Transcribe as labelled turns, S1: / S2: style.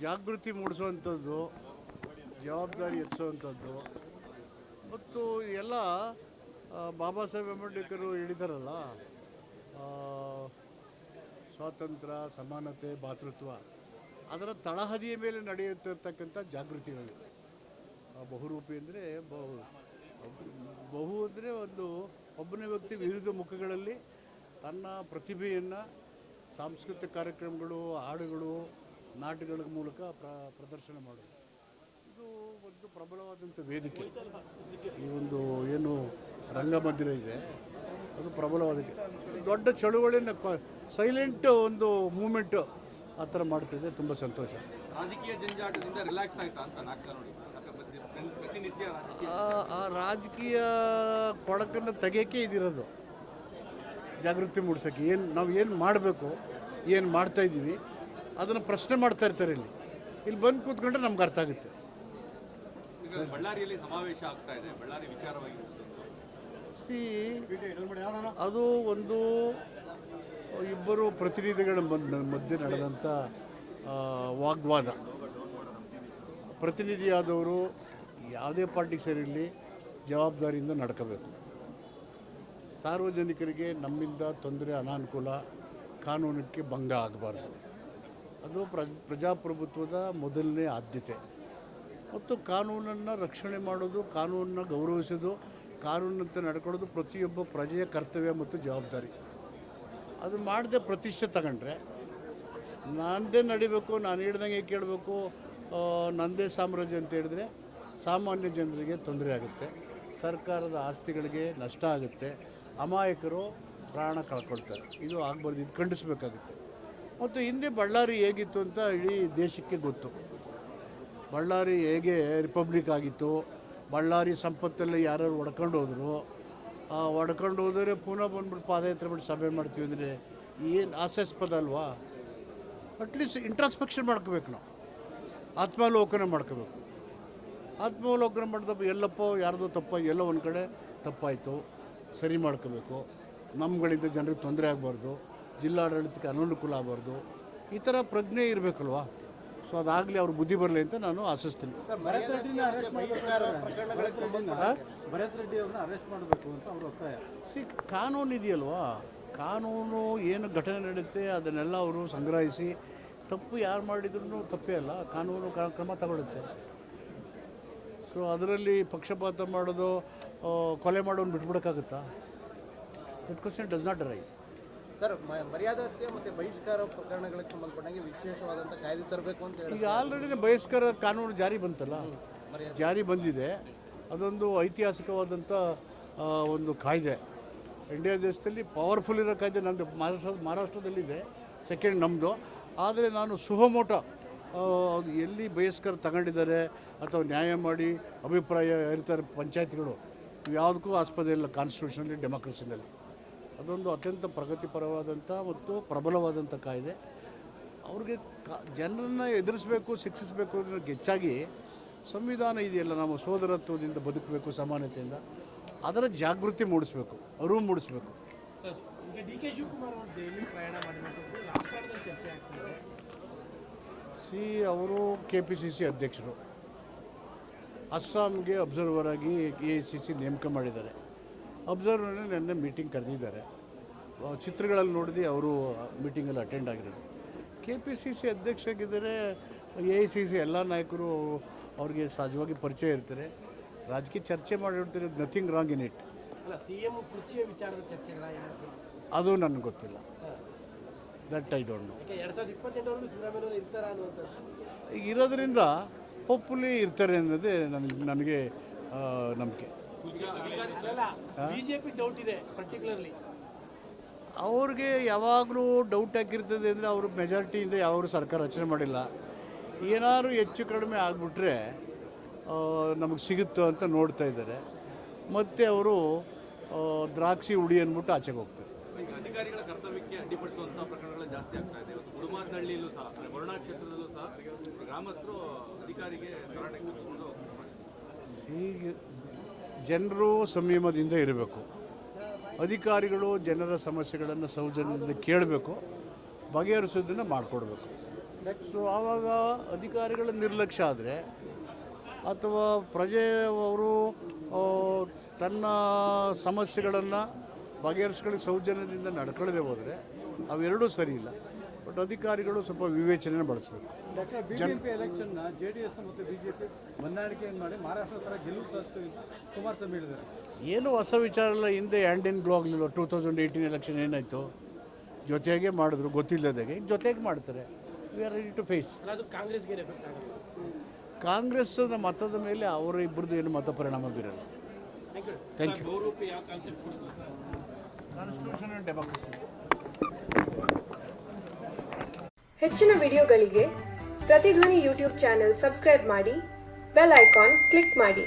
S1: ಜಾಗೃತಿ ಮೂಡಿಸುವಂಥದ್ದು, ಜವಾಬ್ದಾರಿ ಹೆಚ್ಚುವಂಥದ್ದು ಮತ್ತು ಎಲ್ಲ ಬಾಬಾ ಸಾಹೇಬ್ ಅಂಬೇಡ್ಕರ್ ಹೇಳಿದಾರಲ್ಲ, ಆ, ಸ್ವಾತಂತ್ರ್ಯ, ಸಮಾನತೆ, ಭಾತೃತ್ವ, ಅದರ ತಳಹದಿಯ ಮೇಲೆ ನಡೆಯುತ್ತಿರ್ತಕ್ಕಂಥ ಜಾಗೃತಿಗಳು. ಬಹುರೂಪಿ ಅಂದರೆ ಬಹು ಅಂದರೆ ಒಬ್ಬನೇ ವ್ಯಕ್ತಿ ವಿವಿಧ ಮುಖಗಳಲ್ಲಿ ತನ್ನ ಪ್ರತಿಭೆಯನ್ನು ಸಾಂಸ್ಕೃತಿಕ ಕಾರ್ಯಕ್ರಮಗಳು, ಹಾಡುಗಳು, ನಾಟಕಗಳ ಮೂಲಕ ಪ್ರದರ್ಶನ ಮಾಡೋದು. ಇದು ಒಂದು ಪ್ರಬಲವಾದಂಥ ವೇದಿಕೆ. ಈ ಒಂದು ಏನು ರಂಗಮಂದಿರ ಇದೆ ಅದು ಪ್ರಬಲವಾದ ದೊಡ್ಡ ಚಳುವಳಿನ ಸೈಲೆಂಟ್ ಒಂದು ಮೂಮೆಂಟು ಆ ಥರ ಮಾಡ್ತಿದೆ. ತುಂಬ ಸಂತೋಷ.
S2: ರಾಜಕೀಯ ಜಂಜಾಟದಿಂದ ರಿಲ್ಯಾಕ್ಸ್ ಆಯ್ತಾ ಅಂತ ನೋಡಿ ಪ್ರತಿನಿತ್ಯ
S1: ಆ ರಾಜಕೀಯ ಕೊಡಕನ್ನು ತೆಗೆಯೋಕ್ಕೆ ಇದಿರೋದು. ಜಾಗೃತಿ ಮೂಡಿಸೋಕ್ಕೆ ನಾವು ಏನು ಮಾಡಬೇಕು, ಏನು ಮಾಡ್ತಾಯಿದ್ದೀವಿ ಅದನ್ನು ಪ್ರಶ್ನೆ ಮಾಡ್ತಾ ಇರ್ತಾರೆ. ಇಲ್ಲಿ ಬಂದು ಕೂತ್ಕೊಂಡ್ರೆ ನಮ್ಗೆ ಅರ್ಥ ಆಗುತ್ತೆ.
S2: ಬಳ್ಳಾರಿಯಲ್ಲಿ ಸಮಾವೇಶ ಆಗ್ತಾ ಇದೆ, ಬಳ್ಳಾರಿ ವಿಚಾರವಾಗಿ
S1: ಅದು ಒಂದು ಇಬ್ಬರು ಪ್ರತಿನಿಧಿಗಳ ಮಧ್ಯೆ ನಡೆದಂಥ ವಾಗ್ವಾದ. ಪ್ರತಿನಿಧಿಯಾದವರು ಯಾವುದೇ ಪಾರ್ಟಿಗೆ ಸೇರಿರಲಿ ಜವಾಬ್ದಾರಿಯಿಂದ ನಡ್ಕೋಬೇಕು. ಸಾರ್ವಜನಿಕರಿಗೆ ನಮ್ಮಿಂದ ತೊಂದರೆ, ಅನಾನುಕೂಲ, ಕಾನೂನಕ್ಕೆ ಭಂಗ ಆಗಬಾರ್ದು. ಅದು ಪ್ರಜಾಪ್ರಭುತ್ವದ ಮೊದಲನೇ ಆದ್ಯತೆ. ಮತ್ತು ಕಾನೂನನ್ನು ರಕ್ಷಣೆ ಮಾಡೋದು, ಕಾನೂನನ್ನು ಗೌರವಿಸೋದು, ಕಾನೂನಂತೆ ನಡ್ಕೊಳ್ಳೋದು ಪ್ರತಿಯೊಬ್ಬ ಪ್ರಜೆಯ ಕರ್ತವ್ಯ ಮತ್ತು ಜವಾಬ್ದಾರಿ. ಅದು ಮಾಡದೆ ಪ್ರತಿಷ್ಠೆ ತಗೊಂಡ್ರೆ ನನ್ನದೇ ನಡಿಬೇಕು, ನಾನು ಹೇಳ್ದಂಗೆ ಕೇಳಬೇಕು, ನನ್ನದೇ ಸಾಮ್ರಾಜ್ಯ ಅಂತ ಹೇಳಿದ್ರೆ ಸಾಮಾನ್ಯ ಜನರಿಗೆ ತೊಂದರೆ ಆಗುತ್ತೆ, ಸರ್ಕಾರದ ಆಸ್ತಿಗಳಿಗೆ ನಷ್ಟ ಆಗುತ್ತೆ, ಅಮಾಯಕರು ಪ್ರಾಣ ಕಳ್ಕೊಳ್ತಾರೆ. ಇದು ಆಗಬಾರ್ದು, ಇದು ಖಂಡಿಸಬೇಕಾಗುತ್ತೆ. ಮತ್ತು ಹಿಂದೆ ಬಳ್ಳಾರಿ ಹೇಗಿತ್ತು ಅಂತ ಇಡೀ ದೇಶಕ್ಕೆ ಗೊತ್ತು. ಬಳ್ಳಾರಿ ಹೇಗೆ ರಿಪಬ್ಲಿಕ್ ಆಗಿತ್ತು, ಬಳ್ಳಾರಿ ಸಂಪತ್ತೆಲ್ಲ ಯಾರು ಹೊಡ್ಕೊಂಡು ಹೋದರೆ ಪುನಃ ಬಂದ್ಬಿಟ್ಟು ಪಾದಯಾತ್ರೆ ಮಾಡಿ ಸಭೆ ಮಾಡ್ತೀವಿ ಅಂದರೆ ಏನು ಹಾಸ್ಯಾಸ್ಪದ ಅಲ್ವಾ? ಅಟ್ಲೀಸ್ಟ್ ಇಂಟ್ರಾಸ್ಪೆಕ್ಷನ್ ಮಾಡ್ಕೋಬೇಕು, ನಾವು ಆತ್ಮಾವಲೋಕನ ಮಾಡ್ಕೋಬೇಕು. ಆತ್ಮಾವಲೋಕನ ಮಾಡಿದಪ್ಪ ಎಲ್ಲಪ್ಪ ಯಾರ್ದೋ ಎಲ್ಲೋ ಒಂದು ಕಡೆ ತಪ್ಪಾಯಿತು, ಸರಿ ಮಾಡ್ಕೋಬೇಕು. ನಮ್ಮಗಳಿಂದ ಜನರಿಗೆ ತೊಂದರೆ ಆಗಬಾರ್ದು, ಜಿಲ್ಲಾಡಳಿತಕ್ಕೆ ಅನನುಕೂಲ ಆಗಬಾರ್ದು, ಈ ಥರ ಪ್ರಜ್ಞೆ ಇರಬೇಕಲ್ವಾ? ಸೊ ಅದಾಗಲಿ ಅವ್ರ ಬುದ್ಧಿ ಬರಲಿ ಅಂತ ನಾನು ಆಶಿಸ್ತೀನಿ.
S3: ಭರತ್ ರೆಡ್ಡಿ ಅವ್ರನ್ನ ಅರೆಸ್ಟ್ ಮಾಡಬೇಕು ಅಂತ ಅವ್ರ ಒತ್ತಾಯ.
S1: ಕಾನೂನು ಇದೆಯಲ್ವಾ, ಕಾನೂನು ಏನು ಘಟನೆ ನಡೆಯುತ್ತೆ ಅದನ್ನೆಲ್ಲ ಅವರು ಸಂಗ್ರಹಿಸಿ, ತಪ್ಪು ಯಾರು ಮಾಡಿದ್ರು ತಪ್ಪೇ ಅಲ್ಲ, ಕಾನೂನು ಕ್ರಮ ತಗೊಳುತ್ತೆ. ಸೊ ಅದರಲ್ಲಿ ಪಕ್ಷಪಾತ ಮಾಡೋದು, ಕೊಲೆ ಮಾಡೋನು ಬಿಟ್ಬಿಡೋಕ್ಕಾಗುತ್ತಾ? That question does not arise.
S3: Sir, ಮರ್ಯಾದಾ ಹತ್ಯೆ ಮತ್ತು ಬಹಿಷ್ಕಾರ ಪ್ರಕರಣಗಳಿಗೆ ಸಂಬಂಧಪಟ್ಟಂಗೆ ವಿಶೇಷವಾದಂಥ ಕಾಯ್ದೆ ತರಬೇಕು ಅಂತ ಹೇಳಿ
S1: ಈಗ ಆಲ್ರೆಡಿ ಬಹಿಷ್ಕಾರ ಕಾನೂನು ಜಾರಿ ಬಂತಲ್ಲ, ಜಾರಿ ಬಂದಿದೆ. ಅದೊಂದು ಐತಿಹಾಸಿಕವಾದಂಥ ಒಂದು ಕಾಯ್ದೆ. ಇಂಡಿಯಾ ದೇಶದಲ್ಲಿ ಪವರ್ಫುಲ್ ಇರೋ ಕಾಯ್ದೆ. ನಂದು ಮಹಾರಾಷ್ಟ್ರದಲ್ಲಿದೆ, ಸೆಕೆಂಡ್ ನಮ್ಮದು. ಆದರೆ ನಾನು ಸುಹಮೋಟ ಎಲ್ಲಿ ಬಹಿಷ್ಕಾರ ತಗೊಂಡಿದ್ದಾರೆ ಅಥವಾ ನ್ಯಾಯ ಮಾಡಿ ಅಭಿಪ್ರಾಯ ಇರ್ತಾರೆ ಪಂಚಾಯತ್ಗಳು, ಯಾವುದಕ್ಕೂ ಆಸ್ಪದ ಇಲ್ಲ ಕಾನ್ಸ್ಟಿಟ್ಯೂಷನಲ್ಲಿ, ಡೆಮಾಕ್ರಸಿನಲ್ಲಿ. ಅದೊಂದು ಅತ್ಯಂತ ಪ್ರಗತಿಪರವಾದಂಥ ಮತ್ತು ಪ್ರಬಲವಾದಂಥ ಕಾಯ್ದೆ. ಅವ್ರಿಗೆ ಜನರನ್ನು ಎದುರಿಸಬೇಕು, ಶಿಕ್ಷಿಸಬೇಕು ಅನ್ನೋದಕ್ಕೆ ಹೆಚ್ಚಾಗಿ ಸಂವಿಧಾನ ಇದೆಯಲ್ಲ, ನಾವು ಸೋದರತ್ವದಿಂದ ಬದುಕಬೇಕು, ಸಮಾನತೆಯಿಂದ, ಅದರ ಜಾಗೃತಿ ಮೂಡಿಸ್ಬೇಕು, ಅರಿವು ಮೂಡಿಸ್ಬೇಕು.
S3: ಡಿ.ಕೆ. ಶಿವಕುಮಾರ್ ಅವರು ದೆಹಲಿ ಪ್ರಯಾಣ ಮಾಡಿರುವಂಥದ್ದು ರಾಜಕಾರಣದಲ್ಲಿ ಚರ್ಚೆ ಆಗ್ತಿದೆ.
S1: ಅವರು KPCC ಅಧ್ಯಕ್ಷರು, ಅಸ್ಸಾಂಗೆ ಅಬ್ಸರ್ವರ್ ಆಗಿ AICC ನೇಮಕ ಮಾಡಿದ್ದಾರೆ. ಅಬ್ಸರ್ವರ್ನ ನೆನ್ನೆ ಮೀಟಿಂಗ್ ಕರೆದಿದ್ದಾರೆ. ಚಿತ್ರಗಳಲ್ಲಿ ನೋಡಿದೆ ಅವರು ಮೀಟಿಂಗಲ್ಲಿ ಅಟೆಂಡ್ ಆಗಿರೋದು. KPCC ಅಧ್ಯಕ್ಷರಾಗಿದ್ದರೆ AICC ಎಲ್ಲ ನಾಯಕರು ಅವ್ರಿಗೆ ಸಹಜವಾಗಿ ಪರಿಚಯ ಇರ್ತಾರೆ, ರಾಜಕೀಯ ಚರ್ಚೆ ಮಾಡಿರ್ತಾರೆ. Nothing wrong in it.
S3: ಅಲ್ಲ, CM ಕುರ್ಚಿಯ ವಿಚಾರದ ಚರ್ಚೆಗಳ
S1: ಅದು ನನಗೆ ಗೊತ್ತಿಲ್ಲ. That I don't know.
S3: 2028 ಸಿದ್ದರಾಮಯ್ಯವರು ಇರ್ತಾರ ಅನ್ನುವಂಥದ್ದು
S1: ಈಗ ಇರೋದ್ರಿಂದ ಹೋಪ್ಫುಲಿ ಇರ್ತಾರೆ ಅನ್ನೋದೇ ನನಗೆ ನಂಬಿಕೆ.
S3: BJP ಡೌಟ್ ಇದೆ ಪರ್ಟಿಕ್ಯುಲರ್ಲಿ.
S1: ಅವ್ರಿಗೆ ಯಾವಾಗಲೂ ಡೌಟ್ ಆಗಿರ್ತದೆ ಅಂದರೆ ಅವರು ಮೆಜಾರಿಟಿಯಿಂದ ಯಾವಾಗಲೂ ಸರ್ಕಾರ ರಚನೆ ಮಾಡಿಲ್ಲ. ಏನಾದ್ರು ಹೆಚ್ಚು ಕಡಿಮೆ ಆಗಿಬಿಟ್ರೆ ನಮಗೆ ಸಿಗುತ್ತೋ ಅಂತ ನೋಡ್ತಾ ಇದ್ದಾರೆ. ಮತ್ತು ಅವರು ದ್ರಾಕ್ಷಿ ಉಡಿ ಅಂದ್ಬಿಟ್ಟು ಆಚೆಗೆ ಹೋಗ್ತಾರೆ.
S2: ಅಧಿಕಾರಿಗಳ ಕರ್ತವ್ಯಕ್ಕೆ ಅಡ್ಡಿಪಡಿಸುವಂಥ ಪ್ರಕರಣಗಳು ಜಾಸ್ತಿ ಆಗ್ತಾ ಇದೆ. ಗುಡುಮಾನಹಳ್ಳಿಯಲ್ಲೂ ಸಹ, ವರುಣಾ ಕ್ಷೇತ್ರದಲ್ಲೂ ಸಹ ಗ್ರಾಮಸ್ಥರು ಅಧಿಕಾರಿಗೆ
S1: ಹೀಗೆ ಜನರು ಸಂಯಮದಿಂದ ಇರಬೇಕು. ಅಧಿಕಾರಿಗಳು ಜನರ ಸಮಸ್ಯೆಗಳನ್ನು ಸೌಜನ್ಯದಿಂದ ಕೇಳಬೇಕು, ಬಗೆಹರಿಸೋದನ್ನು ಮಾಡಿಕೊಡ್ಬೇಕು. ಸೊ ಆವಾಗ ಅಧಿಕಾರಿಗಳ ನಿರ್ಲಕ್ಷ್ಯ ಆದರೆ ಅಥವಾ ಪ್ರಜೆಯವರು ತನ್ನ ಸಮಸ್ಯೆಗಳನ್ನು ಬಗೆಹರಿಸ್ಕೊಳ್ಳಿ ಸೌಜನ್ಯದಿಂದ ನಡ್ಕೊಳ್ಳದೆ ಹೋದರೆ ಅವೆರಡೂ ಸರಿ ಇಲ್ಲ. ಬಟ್ ಅಧಿಕಾರಿಗಳು ಸ್ವಲ್ಪ ವಿವೇಚನೆ ಬಳಸಬೇಕು.
S4: ಬಿಜೆಪಿ ಎಲೆಕ್ಷನ್ನ JDS ಮತ್ತು ಬಿಜೆಪಿ ಹೊಂದಾಣಿಕೆಯನ್ನು ಮಾಡಿ ಮಹಾರಾಷ್ಟ್ರ ಥರ ಗೆಲುವು ಸಾಧಿಸ್ತು ಕುಮಾರಸ್ವಾಮಿ ಹೇಳಿದ್ದಾರೆ.
S1: ಏನು ಹೊಸ ವಿಚಾರ ಇಲ್ಲ. ಹಿಂದೆ ಹ್ಯಾಂಡ್ ಇನ್ ಗ್ಲೋ ಆಗಲಿಲ್ಲ. 2018 ಎಲೆಕ್ಷನ್ ಏನಾಯಿತು, ಜೊತೆಗೆ ಮಾಡಿದ್ರು ಗೊತ್ತಿಲ್ಲದಾಗೆ, ಈಗ ಜೊತೆಗೆ ಮಾಡ್ತಾರೆ. We are ready to face.
S3: ಅದು ಕಾಂಗ್ರೆಸ್ಗೆ ಎಫೆಕ್ಟ್ ಆಗುತ್ತೆ.
S1: ಕಾಂಗ್ರೆಸ್ನ ಮತದ ಮೇಲೆ ಅವರ ಇಬ್ಬರದ್ದು ಏನು ಮತ ಪರಿಣಾಮ ಬೀರಲ್ಲ. Thank you. Constitution and democracy.
S5: ಹೆಚ್ಚಿನ ವಿಡಿಯೋಗಳಿಗೆ ಪ್ರತಿಧ್ವನಿ ಯೂಟ್ಯೂಬ್ ಚಾನೆಲ್ ಸಬ್ಸ್ಕ್ರೈಬ್ ಮಾಡಿ, ಬೆಲ್ ಐಕಾನ್ ಕ್ಲಿಕ್ ಮಾಡಿ.